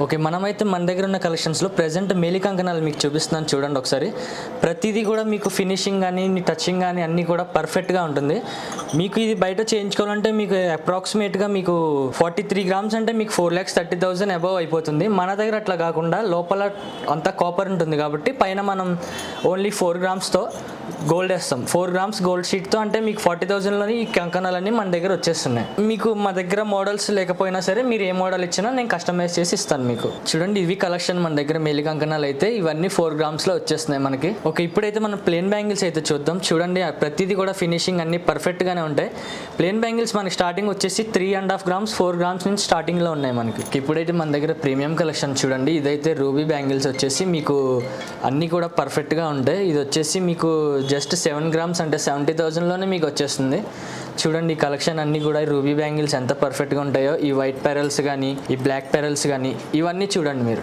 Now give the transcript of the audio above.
Okay, మనమైతే మన దగ్గర ఉన్న కలెక్షన్స్లో ప్రెజెంట్ మేలి కంకణాలు మీకు చూపిస్తున్నాను చూడండి ఒకసారి. ప్రతిదీ కూడా మీకు ఫినిషింగ్ కానీ టచింగ్ కానీ అన్నీ కూడా పర్ఫెక్ట్గా ఉంటుంది. మీకు ఇది బయట చేయించుకోవాలంటే మీకు అప్రాక్సిమేట్గా మీకు 43 గ్రామ్స్ అంటే మీకు 4,30,000 అబవ్ అయిపోతుంది. మన దగ్గర అట్లా కాకుండా లోపల అంతా కాపర్ ఉంటుంది కాబట్టి పైన మనం ఓన్లీ 4 గ్రామ్స్తో గోల్డ్ వేస్తాం. 4 గ్రామ్స్ గోల్డ్ షీట్తో అంటే మీకు 40,000లోని ఈ కంకణాలన్నీ మన దగ్గర వచ్చేస్తున్నాయి. మీకు మా దగ్గర మోడల్స్ లేకపోయినా సరే మీరు ఏ మోడల్ ఇచ్చినా నేను కస్టమైజ్ చేసి ఇస్తాను మీకు. చూడండి, ఇవి కలెక్షన్ మన దగ్గర మేలి కంకణాలు అయితే ఇవన్నీ 4 గ్రామ్స్లో వచ్చేస్తున్నాయి మనకి. ఓకే, ఇప్పుడైతే మనం ప్లేన్ బ్యాంగిల్స్ అయితే చూద్దాం. చూడండి, ప్రతిదీ కూడా ఫినిషింగ్ అన్ని పర్ఫెక్ట్గానే ఉంటాయి. ప్లేన్ బ్యాంగిల్స్ మనకి స్టార్టింగ్ వచ్చేసి 3.5 గ్రామ్స్ 4 గ్రామ్స్ నుంచి స్టార్టింగ్లో ఉన్నాయి మనకి. ఇప్పుడైతే మన దగ్గర ప్రీమియం కలెక్షన్ చూడండి. ఇదైతే రూబీ బ్యాంగిల్స్ వచ్చేసి మీకు అన్నీ కూడా పర్ఫెక్ట్గా ఉంటాయి. ఇది వచ్చేసి మీకు జస్ట్ 7 గ్రామ్స్ అంటే 70,000లోనే మీకు వచ్చేస్తుంది. చూడండి, ఈ కలెక్షన్ అన్నీ కూడా రూబీ బ్యాంగిల్స్ ఎంత పర్ఫెక్ట్గా ఉంటాయో. ఈ వైట్ పెరల్స్ కానీ ఈ బ్లాక్ పెరల్స్ కానీ ఇవన్నీ చూడండి మీరు.